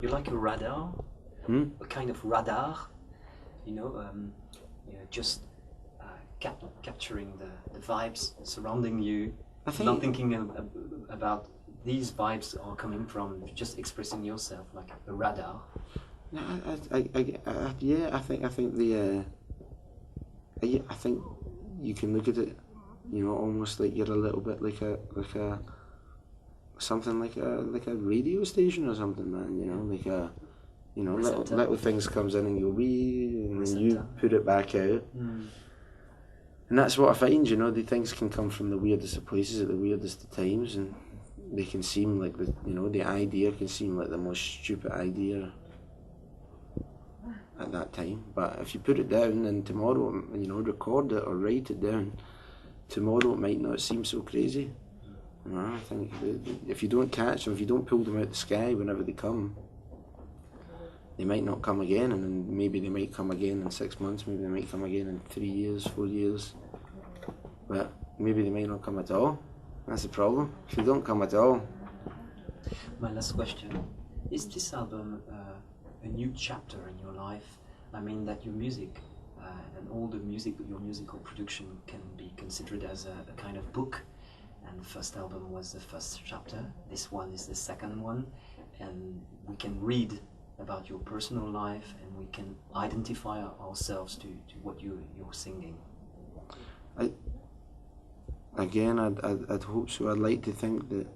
You're like a radar, a kind of radar, you know, just capturing the vibes surrounding you, not thinking about these vibes are coming from, just expressing yourself like a radar. Yeah, I think you can look at it, you know, almost like you're a little bit like a something like a radio station or something, man. You know, like a, you know, little things comes in and you wee, and then you put it back out. And that's what I find, you know, the things can come from the weirdest of places at the weirdest of times, and they can seem like the idea can seem like the most stupid idea at that time. But if you put it down and tomorrow, you know, record it or write it down, tomorrow it might not seem so crazy. You know, I think if you don't catch them, if you don't pull them out the sky whenever they come, they might not come again, and then maybe they might come again in 6 months, maybe they might come again in 3 years, 4 years, but maybe they might not come at all. That's the problem. If they don't come at all. My last question, is this album a new chapter in your life? I mean that your music and all the music, your musical production can be considered as a kind of book, and the first album was the first chapter, this one is the second one, and we can read about your personal life and we can identify ourselves to what you're singing. I'd hope so. I'd like to think that,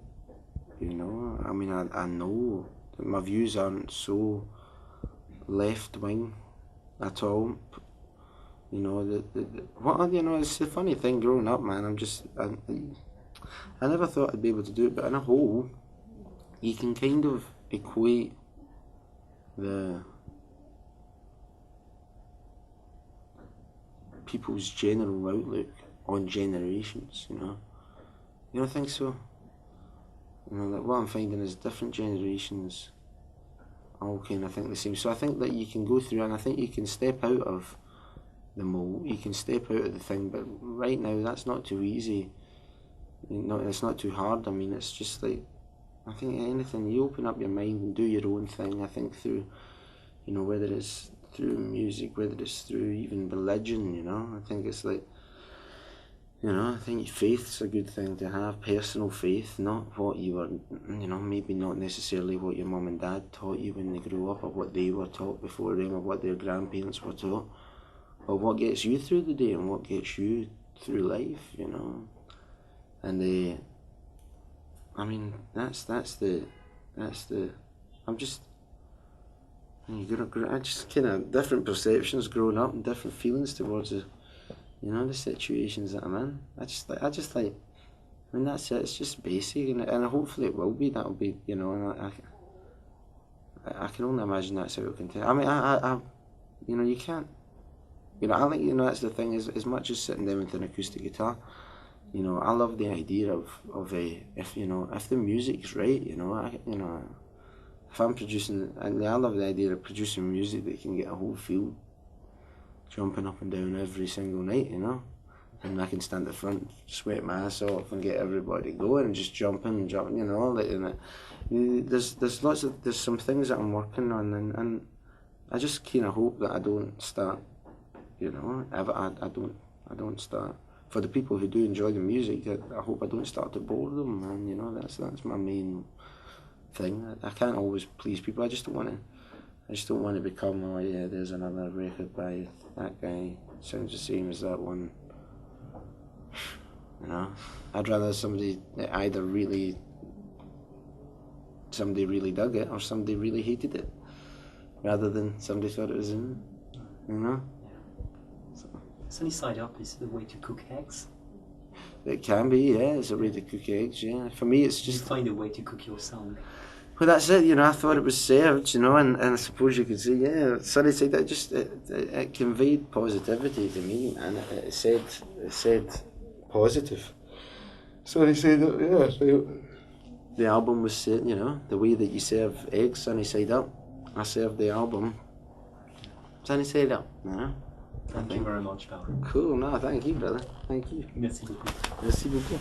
you know, I mean, I know that my views aren't so left-wing at all. You know, you know, it's a funny thing growing up, man. I never thought I'd be able to do it, but in a whole, you can kind of equate the people's general outlook on generations, you know. You don't think so? You know, like what I'm finding is different generations all kind of think the same. So I think that you can go through, and I think you can step out of the mold, you can step out of the thing, but right now that's not too easy. You know, it's not too hard. I mean, it's just like, I think anything, you open up your mind and do your own thing, I think through, you know, whether it's through music, whether it's through even religion, you know, I think it's like, you know, I think faith's a good thing to have, personal faith, not what you were, you know, maybe not necessarily what your mum and dad taught you when they grew up, or what they were taught before them, or what their grandparents were taught, or what gets you through the day and what gets you through life, you know. And I mean, that's the, I'm just, I just kind of different perceptions growing up and different feelings towards the, you know, the situations that I'm in. I just like, I mean, that's it. It's just basic, and hopefully it will be. That'll be, you know, and I can only imagine that's how it can take. I mean, I you know, you can't, you know, I think, you know, that's the thing, is as much as sitting down with an acoustic guitar. You know, I love the idea of if, you know, if the music's right, you know, you know, if I'm producing, I love the idea of producing music that can get a whole field jumping up and down every single night, you know, and I can stand at the front, sweat my ass off, and get everybody going and just jumping, you know, like, and there's some things that I'm working on, and I just kind of hope that I don't start, you know, I don't start. For the people who do enjoy the music, I hope I don't start to bore them, man. You know, that's my main thing. I can't always please people. I just don't want to become, oh yeah, there's another record by that guy. Sounds the same as that one. You know, I'd rather somebody really dug it or somebody really hated it, rather than somebody thought it was in, you know. Sunny Side Up is the way to cook eggs. It can be, yeah. It's a way to cook eggs, yeah. For me, it's just. You find a way to cook your song. Well, that's it. You know, I thought it was served, you know, and I suppose you could say, yeah. Sunny Side Up, it conveyed positivity to me, man. It said positive. Sunny Side Up, yeah. So the album was set, you know, the way that you serve eggs, Sunny Side Up. I served the album Sunny Side Up, you know. Thank you very much, Paolo. Cool, no, thank you, brother. Thank you. Merci beaucoup. Merci beaucoup.